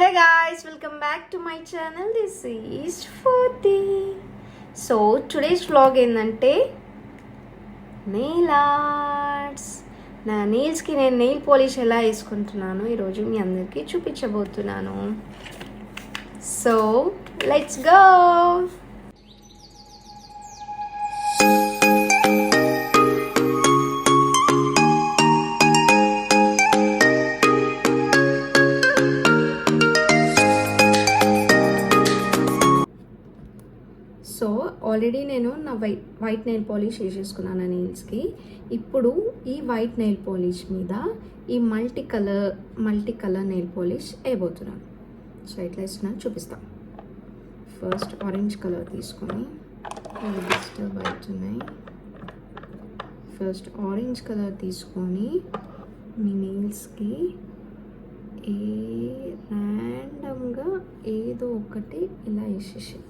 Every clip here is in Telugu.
Hey guys, welcome back to my channel. This is Foti. So today's vlog ఏంటంటే నెయిల్ ఆర్ట్స్. నా నెయిల్స్కి నేను నెయిల్ పాలిష్ ఎలా వేసుకుంటున్నాను ఈరోజు మీ అందరికీ చూపించబోతున్నాను. So let's go. So already నేను నా వైట్ నెయిల్ పాలిష్ వేసేసుకున్నాను నెయిల్స్కి. ఇప్పుడు ఈ వైట్ నెయిల్ పాలిష్ మీద ఈ మల్టీ కలర్ నెయిల్ పాలిష్ వేయబోతున్నాను. సో ఎట్లా వేస్తున్నాను చూపిస్తాను. ఫస్ట్ ఆరెంజ్ కలర్ తీసుకొని డిస్టర్బ్ అవుతున్నాయి. ఫస్ట్ ఆరెంజ్ కలర్ తీసుకొని మీ నెయిల్స్కి ర్యాండమ్గా ఏదో ఒకటి ఇలా వేసేసి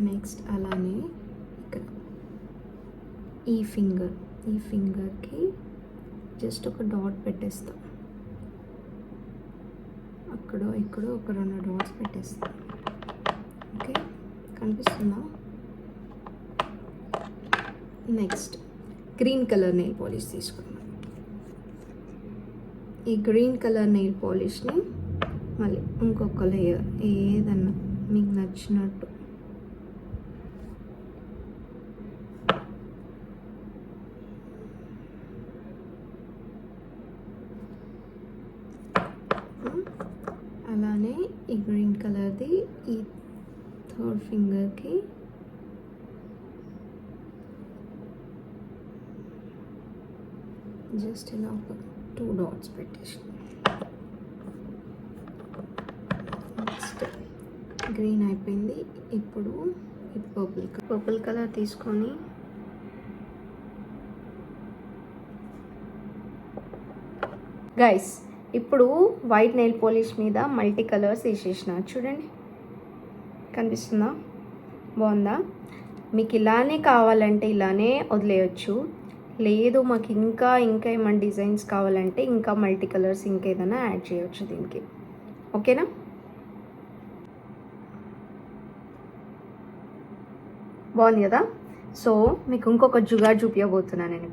నెక్స్ట్ అలానే ఇక్కడ ఈ ఫింగర్కి జస్ట్ ఒక డాట్ పెట్టేస్తాం. అక్కడో ఇక్కడో ఒక 2 డాట్స్ పెట్టేస్తాం. ఓకే, కనిపిస్తుందా? Next green colour nail polish తీసుకున్నాం. ఈ గ్రీన్ కలర్ నెయిల్ పాలిష్ని మళ్ళీ ఇంకొక లేయర్ ఏదన్నా మీకు నచ్చినట్టు అలానే ఈ గ్రీన్ కలర్ది ఈ థర్డ్ ఫింగర్కి జస్ట్ ఇలా ఒక 2 డాట్స్ పెట్టేసి నెక్స్ట్ గ్రీన్ అయిపోయింది. ఇప్పుడు ఈ పర్పుల్ కలర్ తీసుకొని గైస్ ఇప్పుడు వైట్ నెయిల్ పాలిష్ మీద మల్టీ కలర్స్ వేసేసిన. చూడండి, కనిపిస్తుందా? బాగుందా? మీకు ఇలానే కావాలంటే ఇలానే వదిలేయచ్చు. లేదు మాకు ఇంకా ఏమైనా డిజైన్స్ కావాలంటే ఇంకా మల్టీ కలర్స్ ఇంకేదైనా యాడ్ చేయవచ్చు దీనికి. ఓకేనా? బాగుంది కదా? సో మీకు ఇంకొక జుగాడ్ చూపించబోతున్నాను నేను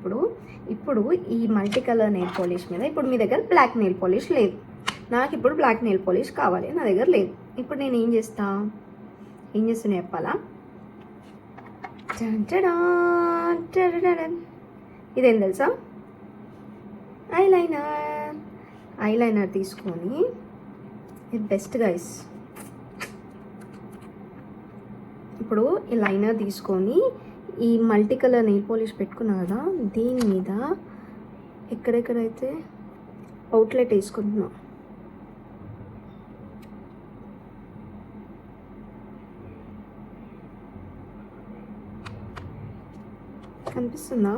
ఇప్పుడు ఈ మల్టీ కలర్ నెయిల్ పాలిష్ మీద ఇప్పుడు మీ దగ్గర బ్లాక్ నెయిల్ పాలిష్ లేదు. నాకు ఇప్పుడు బ్లాక్ నెయిల్ పాలిష్ కావాలి, నా దగ్గర లేదు. ఇప్పుడు నేను ఏం చేస్తున్నా చెప్పాలా? ఇదేం తెలుసా? ఐలైనర్ తీసుకొని ఇది బెస్ట్ గైస్. ఇప్పుడు ఈ లైనర్ తీసుకొని ఈ మల్టీ కలర్ నెయిల్ పాలిష్ పెట్టుకున్నా కదా, దీని మీద ఎక్కడెక్కడైతే అవుట్లెట్ వేసుకుంటున్నా. కనిపిస్తుందా?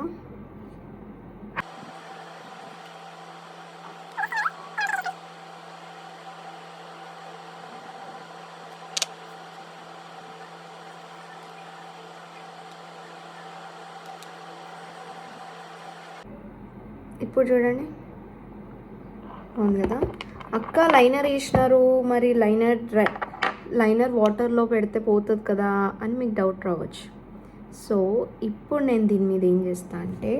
ఇప్పుడు చూడండి, అవును కదా? అక్క లైనర్ వేసినారు, మరి లైనర్ వాటర్లో పెడితే పోతుంది కదా అని మీకు డౌట్ రావచ్చు. సో ఇప్పుడు నేను దీని మీద ఏం చేస్తా అంటే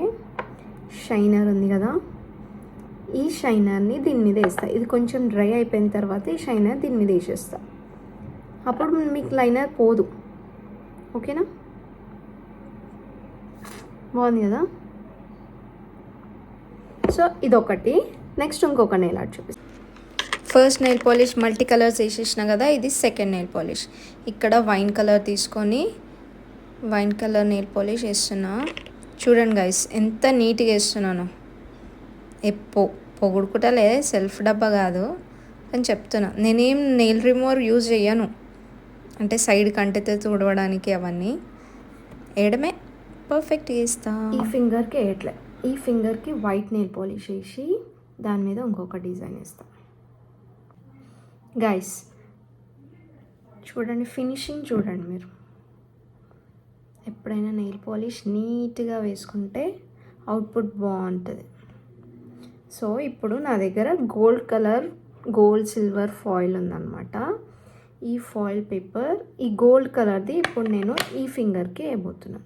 షైనర్ ఉంది కదా, ఈ షైనర్ని దీని మీద వేస్తా. ఇది కొంచెం డ్రై అయిపోయిన తర్వాత ఈ షైనర్ దీని మీద వేసేస్తా. అప్పుడు మీకు లైనర్ పోదు. ఓకేనా? బాగుంది కదా? సో ఇదొకటి. నెక్స్ట్ ఇంకొక నెయిల్ ఆర్ట్ చూపిస్తాను. First nail polish multi colours వేసేసిన కదా, ఇది సెకండ్ నెయిల్ పాలిష్. ఇక్కడ వైన్ కలర్ తీసుకొని వైన్ కలర్ నెయిల్ పాలిష్ వేస్తున్నా. చూడండి గైస్ ఎంత నీట్గా వేస్తున్నాను. పొగుడుకుంటలే, సెల్ఫ్ డబ్బా కాదు అని చెప్తున్నా. నేనేం నెయిల్ రిమూవర్ యూజ్ చేయను, అంటే సైడ్ కంటితో తుడవడానికి అవన్నీ వేయడమే. పర్ఫెక్ట్గా వేస్తా. ఈ ఫింగర్కి వేయట్లే, ఈ ఫింగర్కి వైట్ నెయిల్ పాలిష్ వేసి దాని మీద ఇంకొక డిజైన్ వేస్తాం. గైస్ చూడండి, ఫినిషింగ్ చూడండి. మీరు ఎప్పుడైనా నెయిల్ పాలిష్ నీట్గా వేసుకుంటే అవుట్పుట్ బాగుంటుంది. సో ఇప్పుడు నా దగ్గర gold colour gold silver foil ఉందన్నమాట. ఈ ఫాయిల్ పేపర్ ఈ గోల్డ్ కలర్ది ఇప్పుడు నేను ఈ ఫింగర్కి వేయబోతున్నాను.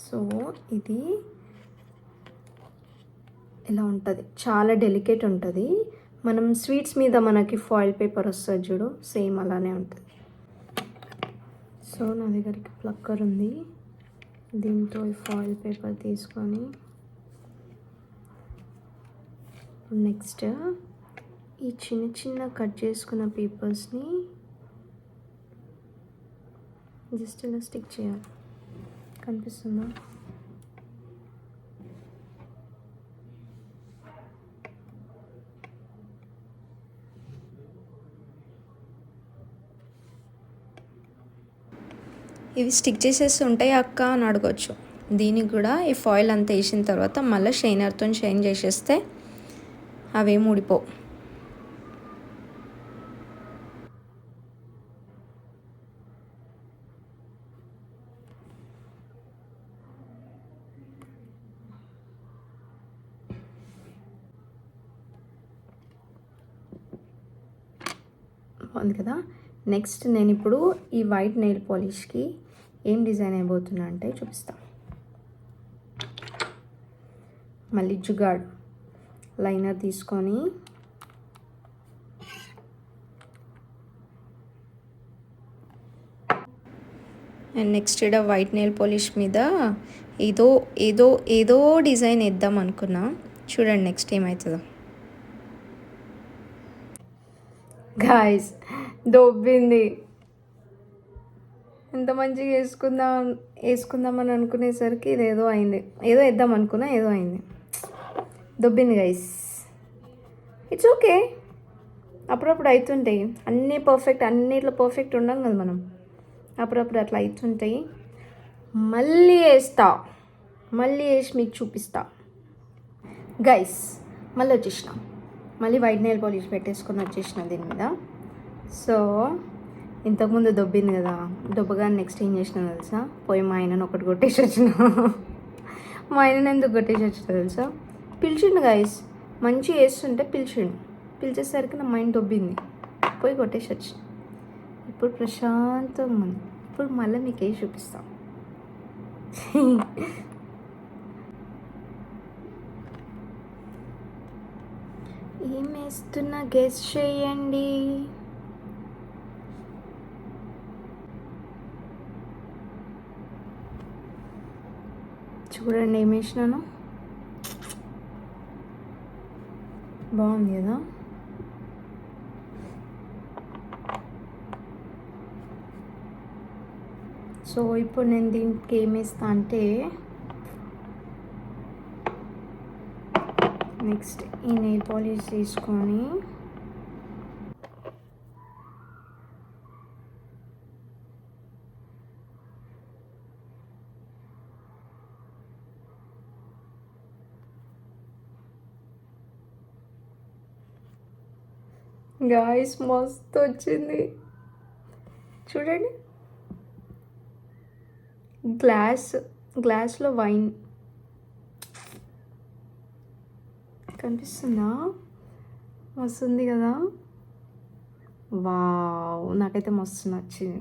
సో ఇది ఇలా ఉంటుంది, చాలా డెలికేట్ ఉంటుంది. మనం స్వీట్స్ మీద మనకి ఫాయిల్ పేపర్ వస్తుంది చూడు, సేమ్ అలానే ఉంటుంది. సో నా దగ్గరికి ప్లక్కర్ ఉంది, దీంతో ఈ ఫాయిల్ పేపర్ తీసుకొని నెక్స్ట్ ఈ చిన్న చిన్న కట్ చేసుకున్న పేపర్స్ని జస్ట్ ఇలా స్టిక్ చేయాలి. కనిపిస్తుందా? ఇవి స్టిక్ చేసేసి ఉంటాయి అక్క అని అడగచ్చు. దీనికి కూడా ఈ ఫాయిల్ అంతా వేసిన తర్వాత మళ్ళీ షైనర్తో షైన్ చేసేస్తే అవేం ఊడిపోవు. బాగుంది కదా. నెక్స్ట్ నేను ఇప్పుడు ఈ వైట్ నెయిల్ పాలిష్కి ఏం డిజైన్ అయిపోతున్నా అంటే చూపిస్తా. మళ్ళీ జుగాడ్ లైనర్ తీసుకొని అండ్ నెక్స్ట్ ఇక్కడ వైట్ నెయిల్ పాలిష్ మీద ఏదో ఏదో ఏదో డిజైన్ వేద్దాం అనుకున్నా. చూడండి నెక్స్ట్ ఏమవుతుందో. గాయ్స్ దొబ్బింది. ఎంత మంచిగా వేసుకుందామని అనుకునేసరికి ఇదేదో అయింది. ఏదో వేద్దాం అనుకున్నా ఏదో అయింది, దొబ్బింది గైస్. ఇట్స్ ఓకే, అప్పుడప్పుడు అవుతుంటాయి. అన్నీ పర్ఫెక్ట్, అన్నిట్లో పర్ఫెక్ట్ ఉండం కదా మనం. అప్పుడప్పుడు అట్లా అవుతుంటాయి. మళ్ళీ వేసి మీకు చూపిస్తా గైస్. మళ్ళీ వచ్చేసిన, మళ్ళీ వైట్ నెయిల్ పాలిష్ పెట్టేసుకొని వచ్చేసిన దీని మీద. సో ఇంతకుముందు దొబ్బింది కదా, దొబ్బగానే నెక్స్ట్ ఏం చేసిన తెలుసా? పోయి మా ఆయనను ఒకటి కొట్టేసి వచ్చిన. మా ఆయనను ఎందుకు కొట్టేసి వచ్చిన తెలుసా? పిలిచిండు గైస్, మంచిగా వేస్తుంటే పిలిచేసరికి నా మైండ్ దొబ్బింది, పోయి కొట్టేసి వచ్చిన. ఇప్పుడు ప్రశాంతంగా ఉంది. ఇప్పుడు మళ్ళీ మీకు వేసి చూపిస్తాం. ఏం వేస్తున్నా గెస్ చేయండి. చూడండి ఏం వేసినాను. బాగుంది కదా. సో ఇప్పుడు నేను దీనికి ఏం వేస్తా అంటే నెక్స్ట్ ఈ నెయిల్ పాలిష్ తీసుకొని గాయ్స్ మస్తు వచ్చింది చూడండి. గ్లాస్లో వైన్ కనిపిస్తుందా? మస్తుంది కదా. వావ్, నాకైతే మస్తు నచ్చింది.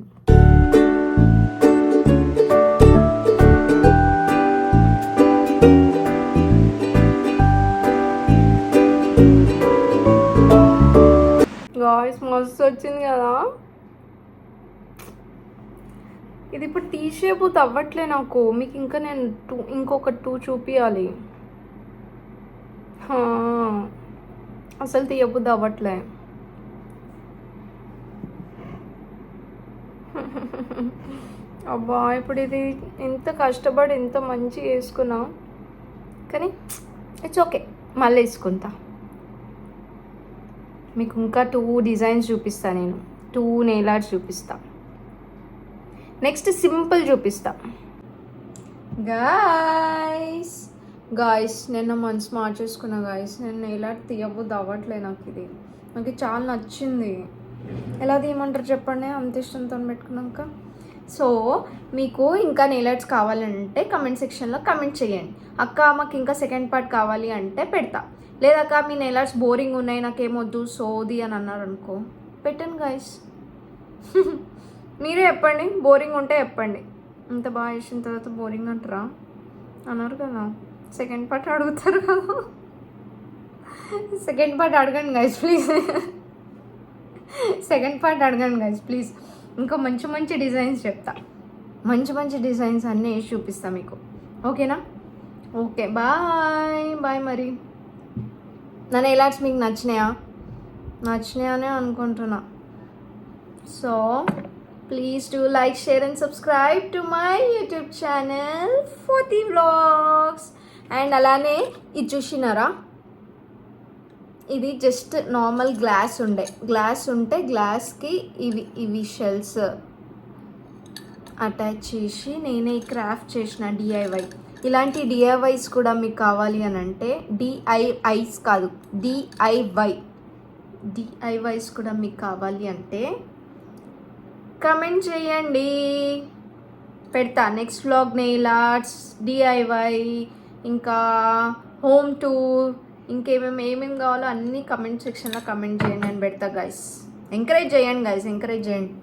గాయ్స్ మస్తు వచ్చింది కదా. ఇది ఇప్పుడు తీసేపోతే అవ్వట్లే నాకు. మీకు ఇంకా నేను ఇంకొక 2 చూపించాలి. అసలు తీయబుద్ది అవ్వట్లే. అబ్బా, ఇప్పుడు ఇది ఎంత కష్టపడి ఎంత మంచిగా వేసుకున్నా కానీ ఇట్స్ ఓకే, మళ్ళీ వేసుకుంటా. మీకు ఇంకా 2 డిజైన్స్ చూపిస్తా, నేను 2 నెయిల్ ఆర్ట్స్ చూపిస్తా. నెక్స్ట్ సింపుల్ చూపిస్తా. గాయస్ నేను మనసు మార్చేసుకున్నా గాయస్. నేను నెయిల్ ఆర్ట్ తీయబుద్ది అవ్వట్లే నాకు. నాకు చాలా నచ్చింది. ఎలా తీయమంటారు చెప్పండి, అంత ఇష్టంతో పెట్టుకున్నాక. సో మీకు ఇంకా నెయిల్ ఆర్ట్స్ కావాలంటే కమెంట్ సెక్షన్లో కమెంట్ చేయండి. అక్క మాకు ఇంకా సెకండ్ పార్ట్ కావాలి అంటే పెడతా. లేదాక మీ నెయిల్ ఆర్ట్స్ బోరింగ్ ఉన్నాయి నాకేమొద్దు సోది అని అన్నారు అనుకో, పెట్టండి గైస్. మీరే చెప్పండి, బోరింగ్ ఉంటే చెప్పండి. ఇంత బాగా చేసిన తర్వాత బోరింగ్ అంటారా అన్నారు కదా, సెకండ్ పార్ట్ అడుగుతారు కదా. సెకండ్ పార్ట్ అడగండి గైస్ ప్లీజ్. సెకండ్ పార్ట్ అడగండి గైస్ ప్లీజ్. ఇంకా మంచి మంచి డిజైన్స్ చెప్తా, మంచి మంచి డిజైన్స్ అన్నీ వేసి చూపిస్తా మీకు. ఓకేనా? Okay, bye bye. మరి నా నెయిల్ ఆర్ట్స్ మీకు నచ్చినాయనే అనుకుంటున్నా. So please do like, share and subscribe to my YouTube channel ఫోర్తి వ్లాగ్స్. అండ్ అలానే ఇది చూసినారా, ఇది జస్ట్ నార్మల్ గ్లాస్ ఉంటే గ్లాస్కి ఇవి షెల్స్ అటాచ్ చేసి నేనే ఈ క్రాఫ్ట్ చేసిన డిఐవై. ఇలాంటి డిఐవైస్ కూడా మీకు కావాలి అని అంటే డిఐవైస్ కాదు డిఐవైస్ కూడా మీకు కావాలి అంటే కమెంట్ చేయండి, పెడతా. Next vlog nail arts, DIY, ఇంకా హోమ్ టూర్, ఏమేమి కావాలో అన్నీ కమెంట్ సెక్షన్లో కమెంట్ చేయండి, నేను పెడతా గైస్. ఎంకరేజ్ చేయండి గైస్, ఎంకరేజ్ చేయండి.